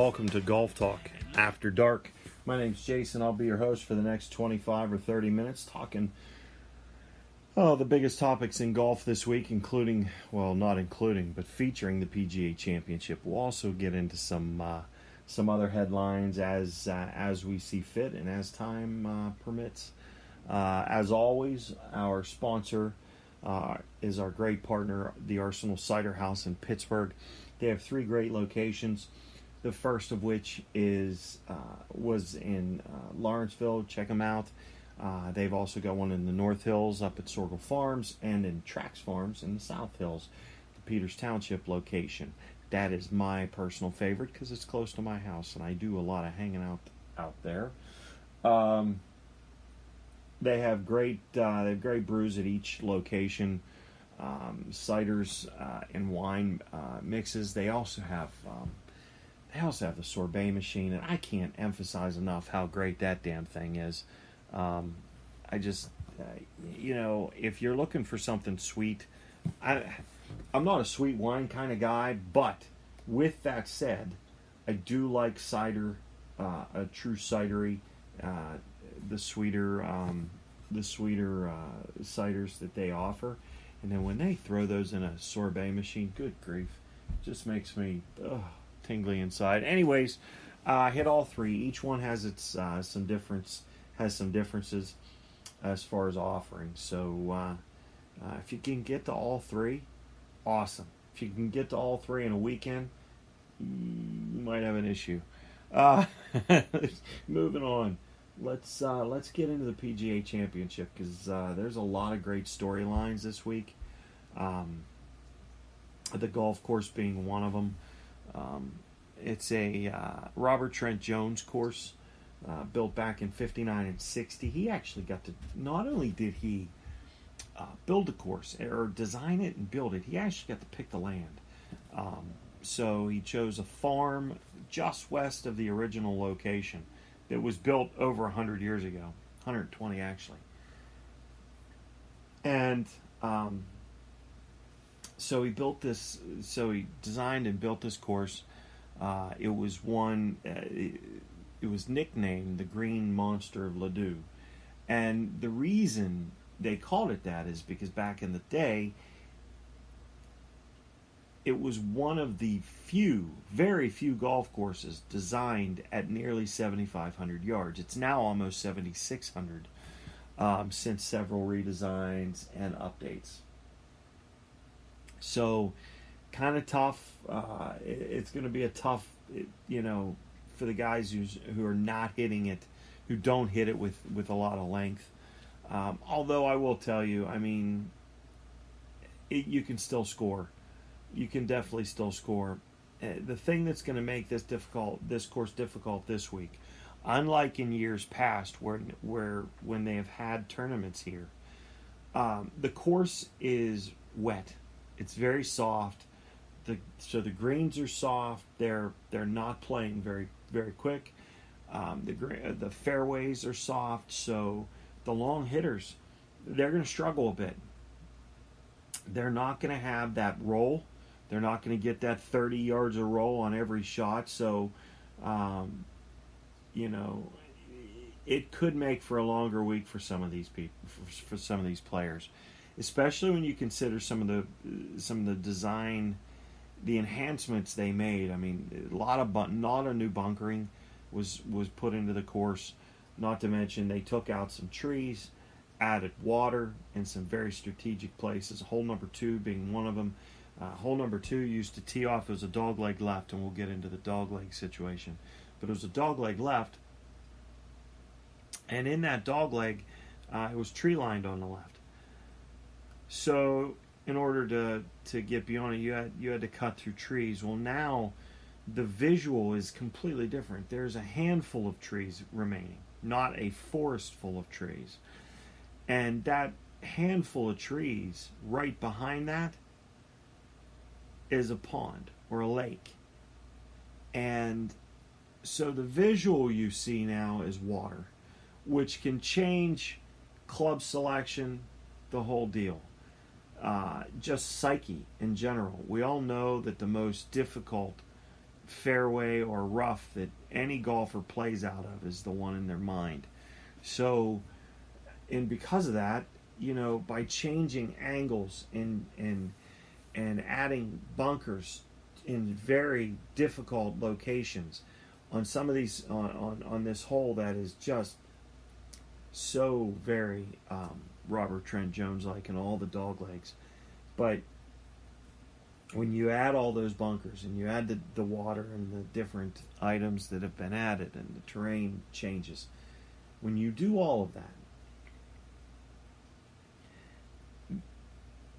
welcome to Golf Talk After Dark. My name's Jason. I'll be your host for the next 25 or 30 minutes talking the biggest topics in golf this week, including, well, not including, but featuring the PGA Championship. We'll also get into some other headlines as we see fit and as time permits. As always, our sponsor is our great partner, the Arsenal Cider House in Pittsburgh. They have 3 great locations. The first of which was in Lawrenceville. Check them out. They've also got one in the North Hills up at Sorghum Farms and in Trax Farms in the South Hills, the Peters Township location. That is my personal favorite because it's close to my house and I do a lot of hanging out there. They have great brews at each location. Ciders and wine mixes. They also have the sorbet machine, and I can't emphasize enough how great that damn thing is. If you're looking for something sweet, I'm not a sweet wine kind of guy, but with that said, I do like cider, a true cidery, the sweeter ciders that they offer. And then when they throw those in a sorbet machine, good grief, it just makes me tingly inside. Anyways, hit all 3. Each one has its some differences as far as offerings. So if you can get to all 3, awesome. If you can get to all 3 in a weekend, you might have an issue. Moving on. Let's get into the PGA Championship because there's a lot of great storylines this week. The golf course being one of them. It's a Robert Trent Jones course built back in 59 and 60. He actually got to, not only did he build the course or design it and build it, he actually got to pick the land. So he chose a farm just west of the original location that was built over 100 years ago, 120 actually. And so he designed and built this course. It was nicknamed the Green Monster of Ladue. And the reason they called it that is because back in the day, it was one of the very few golf courses designed at nearly 7,500 yards. It's now almost 7,600 since several redesigns and updates. So, kind of tough. It's going to be a tough, for the guys who are not hitting it, who don't hit it with a lot of length. Although I will tell you, you can still score. You can definitely still score. The thing that's going to make this course difficult this week, unlike in years past when they have had tournaments here, the course is wet. It's very soft. So the greens are soft. They're not playing very, very quick. The fairways are soft. So the long hitters, they're going to struggle a bit. They're not going to have that roll. They're not going to get that 30 yards of roll on every shot. So, it could make for a longer week for some of these people, for some of these players, especially when you consider some of the design, the enhancements they made. A lot of new bunkering was put into the course. Not to mention they took out some trees, added water in some very strategic places. Hole number 2 being one of them. Hole number 2 used to tee off as a dogleg left, and we'll get into the dogleg situation. But it was a dogleg left, and in that dogleg, it was tree lined on the left. So, in order to get beyond it, you had to cut through trees. Well, now the visual is completely different. There's a handful of trees remaining, not a forest full of trees, and that handful of trees right behind that is a pond or a lake. And so the visual you see now is water, which can change club selection, the whole deal. Just psyche in general. We all know that the most difficult fairway or rough that any golfer plays out of is the one in their mind. So, and because of that, by changing angles and adding bunkers in very difficult locations on some of these on this hole that is just so very Robert Trent Jones like in all the dog legs, but when you add all those bunkers and you add the water and the different items that have been added and the terrain changes, when you do all of that,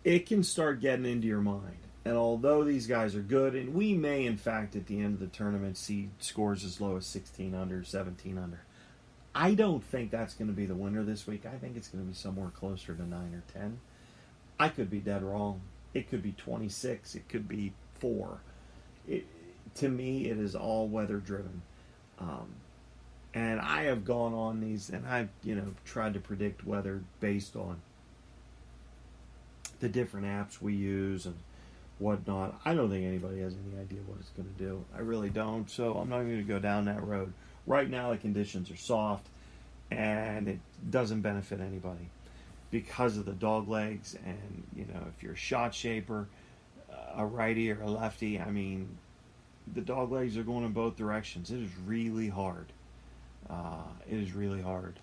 it can start getting into your mind. And although these guys are good, and we may, in fact, at the end of the tournament see scores as low as 16 under, 17 under, I don't think that's going to be the winner this week. I think it's going to be somewhere closer to 9 or 10. I could be dead wrong. It could be 26. It could be 4. To me, it is all weather driven. And I have gone on these, and I've tried to predict weather based on the different apps we use and whatnot. I don't think anybody has any idea what it's going to do. I really don't. So I'm not going to go down that road. Right now, the conditions are soft, and it doesn't benefit anybody because of the dog legs. And if you're a shot shaper, a righty or a lefty, I mean, the dog legs are going in both directions. It is really hard. It is really hard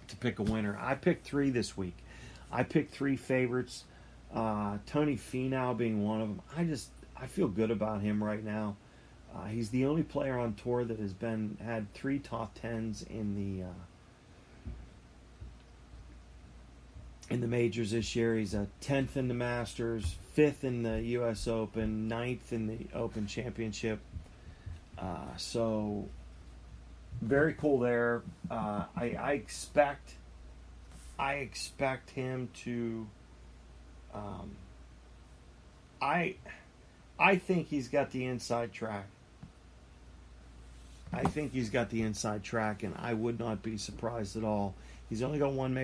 to pick a winner. I picked 3 this week. I picked 3 favorites. Tony Finau being one of them. I feel good about him right now. He's the only player on tour that has had 3 top 10s in the majors this year. He's a 10th in the Masters, 5th in the U.S. Open, 9th in the Open Championship. So very cool there. I expect him to. I think he's got the inside track. And I would not be surprised at all. He's only got one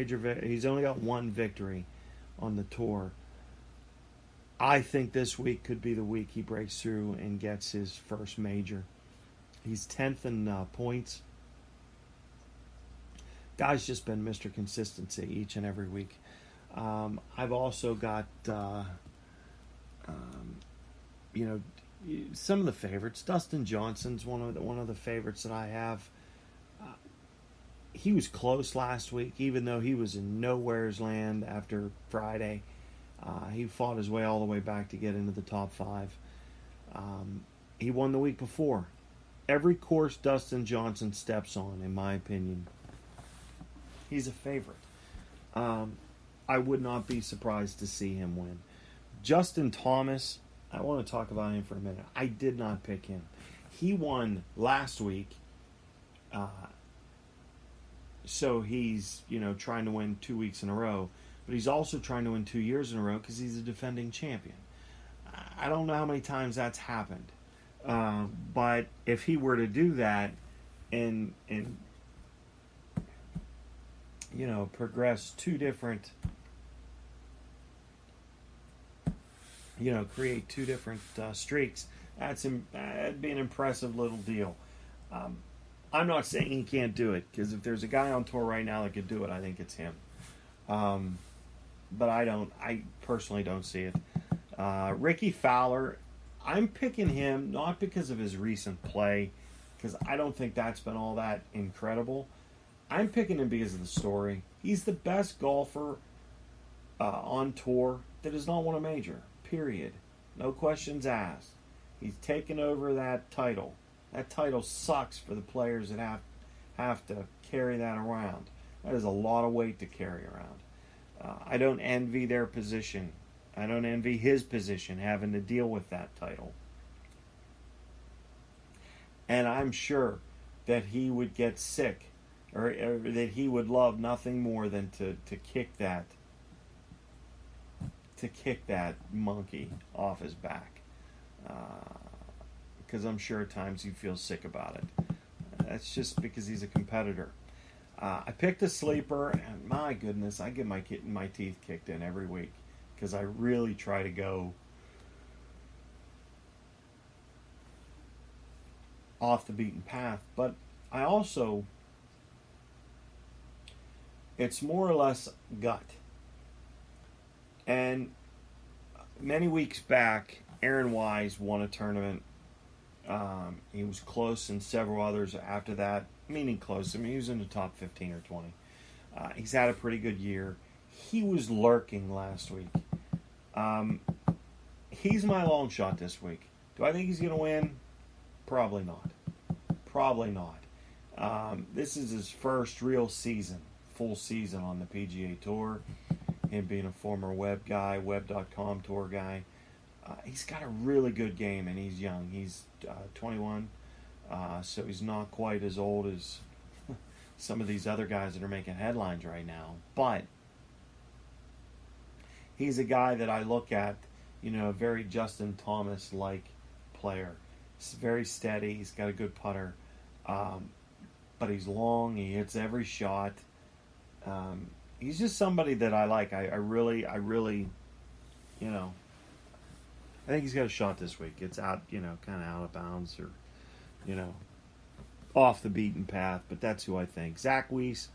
victory on the tour. I think this week could be the week he breaks through and gets his first major. He's 10th in points. Guy's just been Mr. Consistency each and every week. I've also got, some of the favorites. Dustin Johnson's one of the favorites that I have. He was close last week, even though he was in nowhere's land after Friday. He fought his way all the way back to get into the top 5. He won the week before. Every course Dustin Johnson steps on, in my opinion, he's a favorite. I would not be surprised to see him win. Justin Thomas, I want to talk about him for a minute. I did not pick him. He won last week, so he's trying to win 2 weeks in a row, but he's also trying to win 2 years in a row because he's a defending champion. I don't know how many times that's happened, but if he were to do that and progress 2 different, create 2 different streaks, that'd be an impressive little deal. I'm not saying he can't do it, because if there's a guy on tour right now that could do it, I think it's him. But I personally don't see it. Ricky Fowler, I'm picking him not because of his recent play, because I don't think that's been all that incredible. I'm picking him because of the story. He's the best golfer on tour that has not won a major, period. No questions asked. He's taken over that title. That title sucks for the players that have to carry that around. That is a lot of weight to carry around. I don't envy their position. I don't envy his position, having to deal with that title. And I'm sure that he would get sick, or that he would love nothing more than to kick that monkey off his back. Because I'm sure at times he feels sick about it. That's just because he's a competitor. I picked a sleeper, and my goodness, I get my teeth kicked in every week because I really try to go off the beaten path. But I also, it's more or less gut. And many weeks back, Aaron Wise won a tournament. He was close in several others after that, meaning close. I mean, he was in the top 15 or 20. He's had a pretty good year. He was lurking last week. He's my long shot this week. Do I think he's going to win? Probably not. Probably not. This is his first real season, full season on the PGA Tour. Him being a former web guy, web.com tour guy. He's got a really good game, and he's young. He's 21, so he's not quite as old as some of these other guys that are making headlines right now. But he's a guy that I look at, a very Justin Thomas-like player. He's very steady. He's got a good putter. But he's long. He hits every shot. He's just somebody that I like. I really, I think he's got a shot this week. It's out, kind of out of bounds or, off the beaten path. But that's who I think. Zach Weiss,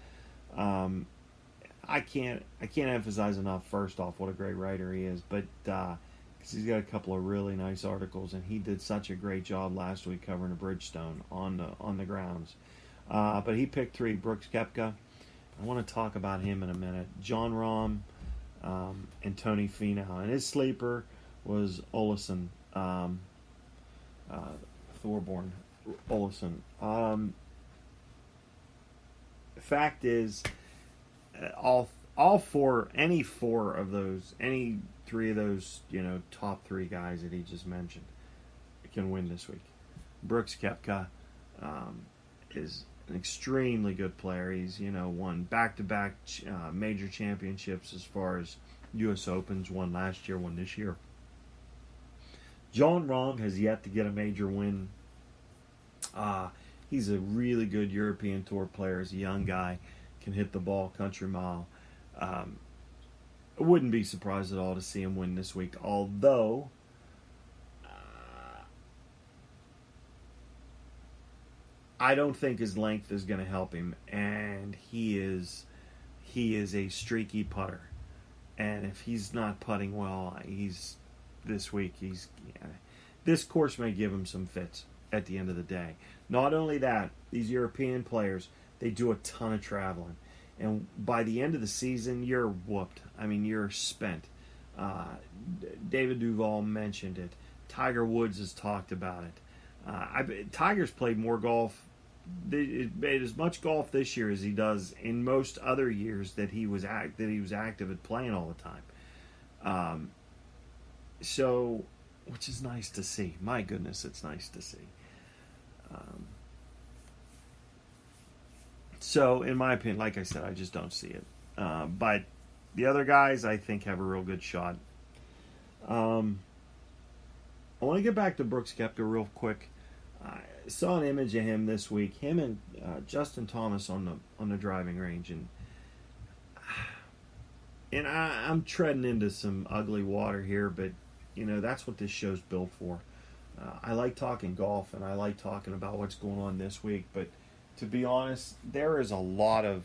I can't emphasize enough, first off, what a great writer he is. But because he's got a couple of really nice articles, and he did such a great job last week covering a Bridgestone on the grounds. But he picked 3. Brooks Koepka. I want to talk about him in a minute. John Rahm and Tony Finau. And his sleeper was Olesen, Thorborn Olesen. The fact is, all 4, any 4 of those, any 3 of those, top 3 guys that he just mentioned can win this week. Brooks Koepka is an extremely good player. He's, won back-to-back major championships as far as U.S. Opens, won last year, won this year. John Rahm has yet to get a major win. He's a really good European Tour player. He's a young guy, can hit the ball country mile. I wouldn't be surprised at all to see him win this week, although I don't think his length is going to help him, and he is a streaky putter. And if he's not putting well, this course may give him some fits at the end of the day. Not only that, these European players, they do a ton of traveling. And by the end of the season, you're whooped. I mean, you're spent. David Duval mentioned it. Tiger Woods has talked about it. Tiger's played more golf, made as much golf this year as he does in most other years that he was active at playing all the time. So, which is nice to see. My goodness, it's nice to see. So, in my opinion, like I said, I just don't see it. But the other guys, I think, have a real good shot. I want to get back to Brooks Koepka real quick. I saw an image of him this week. Him and Justin Thomas on the driving range, and I'm treading into some ugly water here, but that's what this show's built for. I like talking golf, and I like talking about what's going on this week, but to be honest, there is a lot of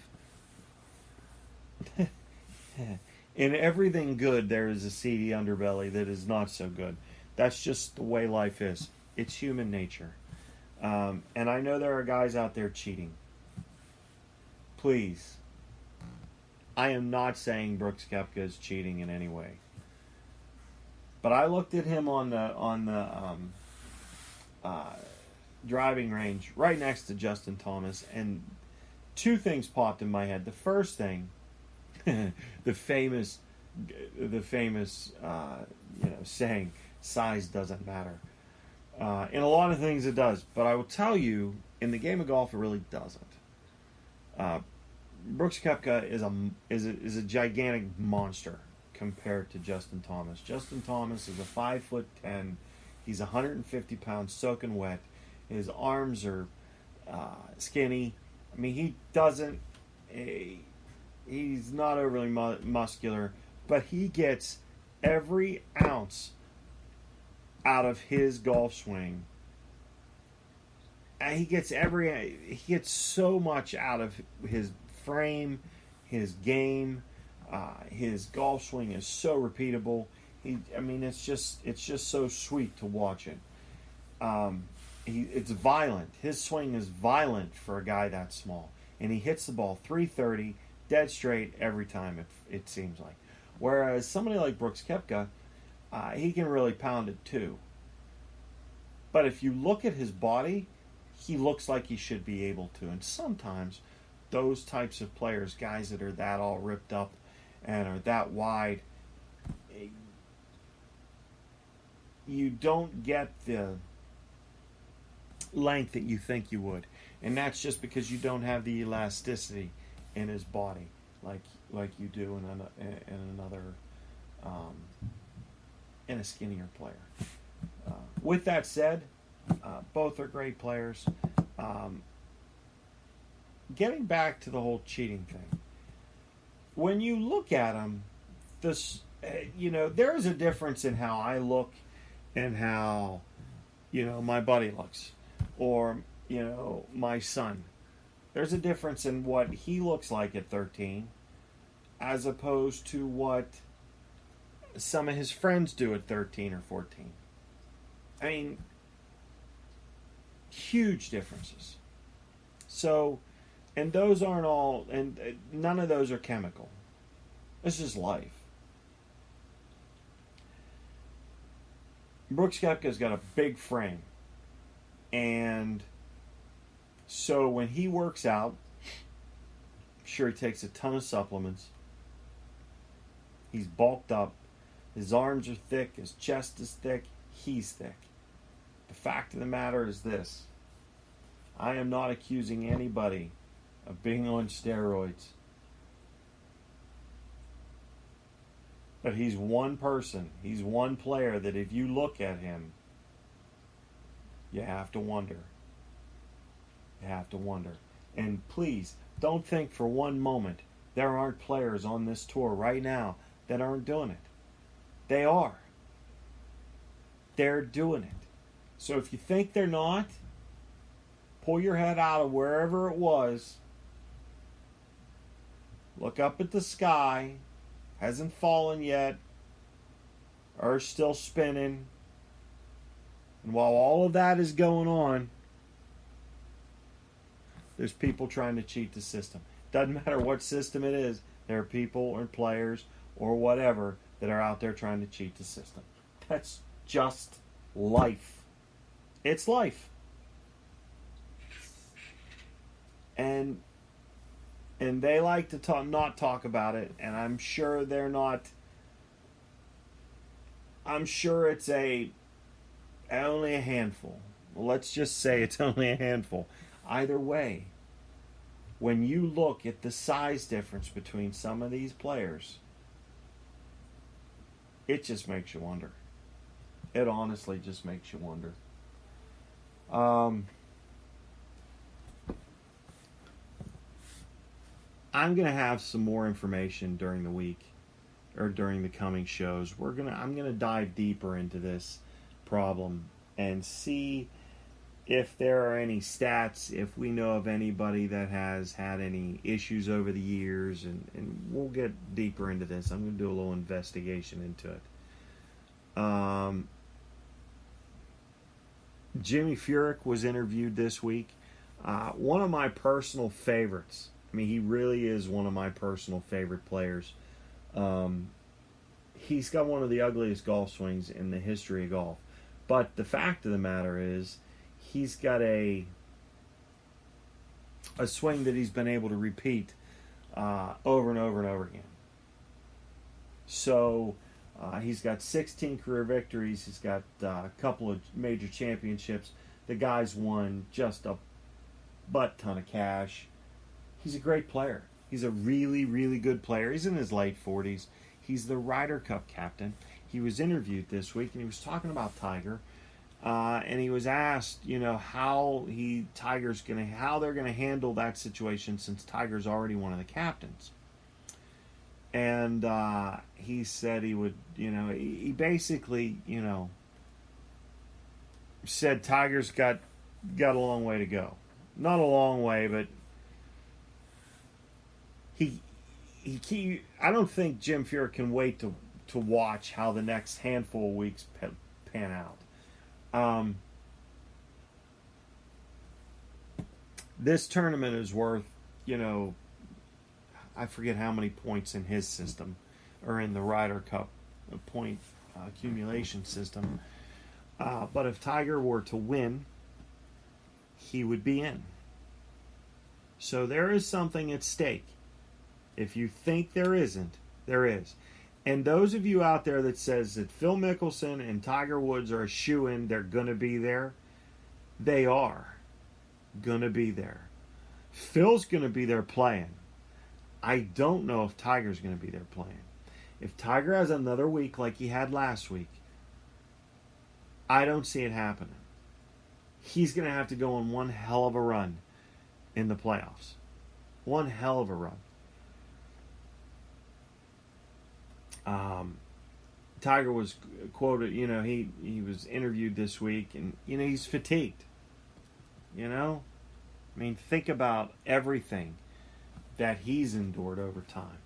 in everything good, there is a seedy underbelly that is not so good. That's just the way life is. It's human nature. And I know there are guys out there cheating. Please. I am not saying Brooks Koepka is cheating in any way. But I looked at him on the driving range right next to Justin Thomas, and 2 things popped in my head. The first thing, the famous saying, size doesn't matter. In a lot of things it does, but I will tell you, in the game of golf, it really doesn't. Brooks Koepka is a gigantic monster compared to Justin Thomas. Justin Thomas is a 5'10". He's 150 pounds, soaking wet. His arms are skinny. I mean, he's not overly muscular, but he gets every ounce out of his golf swing he gets so much out of his frame, his game, his golf swing is so repeatable. It's just so sweet to watch it. It's violent. His swing is violent for a guy that small, and he hits the ball 330 dead straight every time. It seems like, whereas somebody like Brooks Koepka, he can really pound it too. But if you look at his body, he looks like he should be able to. And sometimes those types of players, guys that are that all ripped up and are that wide, you don't get the length that you think you would. And that's just because you don't have the elasticity in his body like you do in a skinnier player. With that said, both are great players. Getting back to the whole cheating thing, when you look at them, there is a difference in how I look and how my buddy looks, or my son. There's a difference in what he looks like at 13 as opposed to what some of his friends do at 13 or 14. I mean, huge differences. So, and those aren't all, and none of those are chemical. This is life. Brooks Koepka's got a big frame. And so when he works out, I'm sure he takes a ton of supplements. He's bulked up. His arms are thick. His chest is thick. He's thick. The fact of the matter is this. I am not accusing anybody of being on steroids. But he's one person. He's one player that if you look at him, you have to wonder. You have to wonder. And please, don't think for one moment there aren't players on this tour right now that aren't doing it. They are. They're doing it. So if you think they're not, pull your head out of wherever it was. Look up at the sky. Hasn't fallen yet. Earth's still spinning. And while all of that is going on, there's people trying to cheat the system. Doesn't matter what system it is. There are people or players or whatever that are out there trying to cheat the system. That's just life. It's life. And they like to not talk about it, and I'm sure they're not. I'm sure it's only a handful. Well, let's just say it's only a handful. Either way, when you look at the size difference between some of these players, it just makes you wonder. It honestly just makes you wonder. I'm going to have some more information during the week or during the coming shows. I'm going to dive deeper into this problem and see if there are any stats, if we know of anybody that has had any issues over the years, and we'll get deeper into this. I'm going to do a little investigation into it. Jimmy Furyk was interviewed this week. One of my personal favorites. I mean, he really is one of my personal favorite players. He's got one of the ugliest golf swings in the history of golf. But the fact of the matter is, he's got a swing that he's been able to repeat over and over and over again. So he's got 16 career victories. He's got a couple of major championships. The guy's won just a butt ton of cash. He's a great player. He's a really, really good player. He's in his late 40s. He's the Ryder Cup captain. He was interviewed this week, and he was talking about Tiger. And he was asked, how they're going to handle that situation since Tiger's already one of the captains. And he said he would, he basically, said Tiger's got got a long way to go. Not a long way, but I don't think Jim Furyk can wait to watch how the next handful of weeks pan out. This tournament is worth, I forget how many points in his system, or in the Ryder Cup point accumulation system. But if Tiger were to win, he would be in. So there is something at stake. If you think there isn't, there is. And those of you out there that says that Phil Mickelson and Tiger Woods are a shoo-in, they're going to be there, they are going to be there. Phil's going to be there playing. I don't know if Tiger's going to be there playing. If Tiger has another week like he had last week, I don't see it happening. He's going to have to go on one hell of a run in the playoffs. One hell of a run. Tiger was quoted, he was interviewed this week, and, he's fatigued. Think about everything that he's endured over time.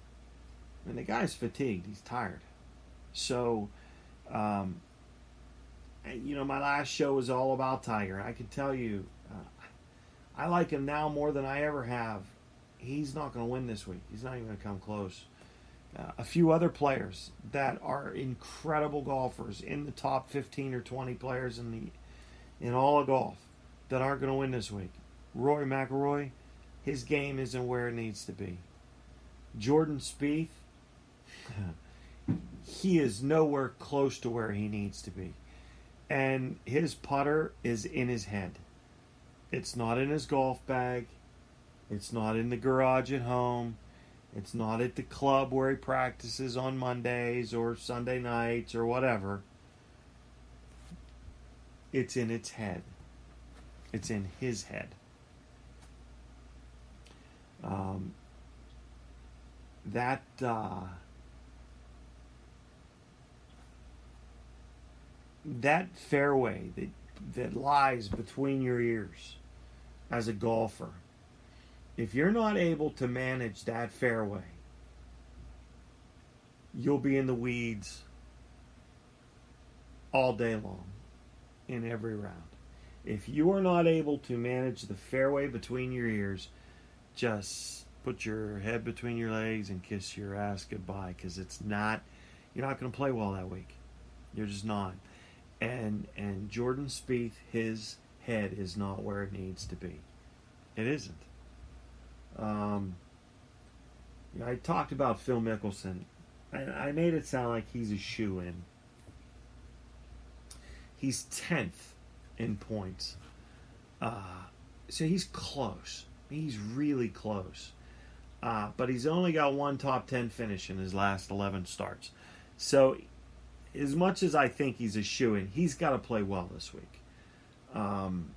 The guy's fatigued. He's tired. So, my last show was all about Tiger. I can tell you, I like him now more than I ever have. He's not going to win this week. He's not even going to come close. A few other players that are incredible golfers in the top 15 or 20 players in all of golf that aren't going to win this week. Rory McIlroy, his game isn't where it needs to be. Jordan Spieth, he is nowhere close to where he needs to be. And his putter is in his head. It's not in his golf bag. It's not in the garage at home. It's not at the club where he practices on Mondays or Sunday nights or whatever. It's in its head. It's in his head. That fairway that lies between your ears as a golfer, if you're not able to manage that fairway, you'll be in the weeds all day long in every round. If you are not able to manage the fairway between your ears, just put your head between your legs and kiss your ass goodbye, because you're not going to play well that week. You're just not. And Jordan Spieth, his head is not where it needs to be. It isn't. I talked about Phil Mickelson. I made it sound like he's a shoo-in. He's 10th in points. So he's close. He's really close. But he's only got one top 10 finish in his last 11 starts. So as much as I think he's a shoo-in, he's got to play well this week. And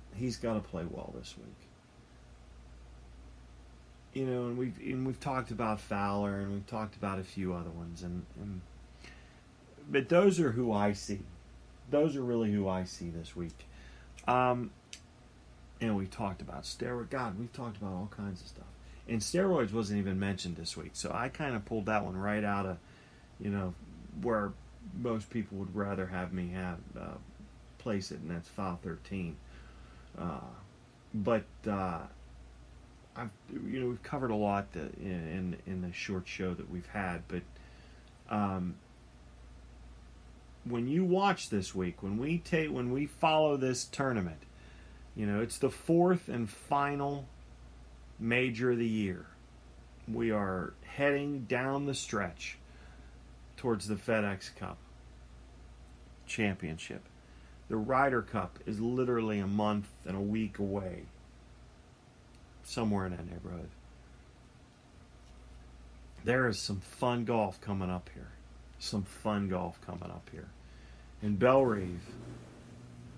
we've talked about Fowler, and we've talked about a few other ones, but those are who I see. Those are really who I see this week. And we talked about steroids. God, we've talked about all kinds of stuff. And steroids wasn't even mentioned this week, so I kind of pulled that one right out of, where most people would rather have me place it, and that's file 13. We've covered a lot in the short show that we've had, but when you watch this week, when we follow this tournament, it's the fourth and final major of the year. We are heading down the stretch towards the FedEx Cup Championship. The Ryder Cup is literally a month and a week away. Somewhere in that neighborhood. There is some fun golf coming up here. And Bellerive,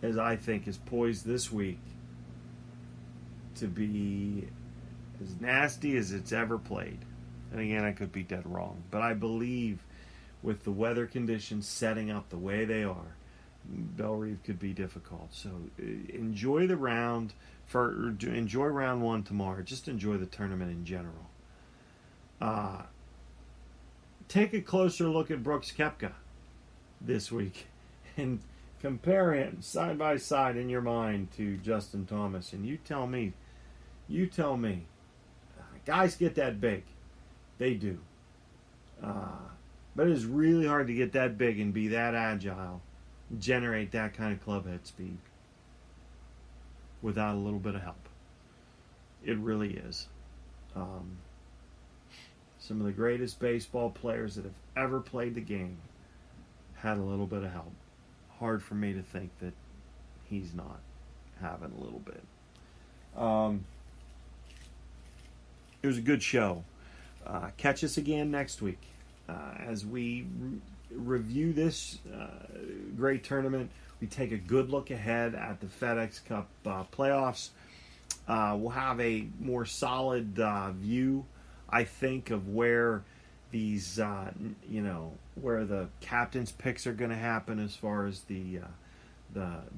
as I think, is poised this week to be as nasty as it's ever played. And again, I could be dead wrong. But I believe with the weather conditions setting up the way they are, Bellerive could be difficult. So enjoy the round. Enjoy round one tomorrow. Just enjoy the tournament in general. Take a closer look at Brooks Koepka this week and compare him side by side in your mind to Justin Thomas, and you tell me, guys get that big, they do, but it is really hard to get that big and be that agile, generate that kind of club head speed without a little bit of help. It really is. Some of the greatest baseball players that have ever played the game had a little bit of help. Hard for me to think that he's not having a little bit. It was a good show. Catch us again next week as we review this great tournament. We take a good look ahead at the FedEx Cup playoffs. We'll have a more solid view, I think, of where these, where the captain's picks are going to happen as far as the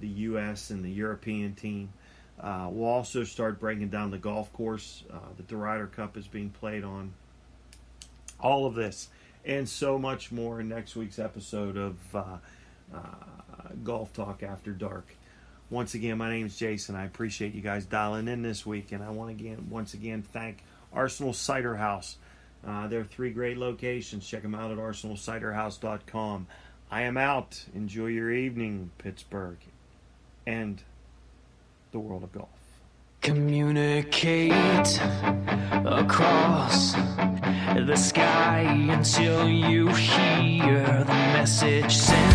U.S. and the European team. We'll also start breaking down the golf course that the Ryder Cup is being played on. All of this and so much more in next week's episode of Golf Talk After Dark. Once again, my name is Jason. I appreciate you guys dialing in this week, and I want to once again thank Arsenal Cider House. There are 3 great locations. Check them out at arsenalciderhouse.com. I am out. Enjoy your evening, Pittsburgh, and the world of golf. Communicate across the sky until you hear the message sent.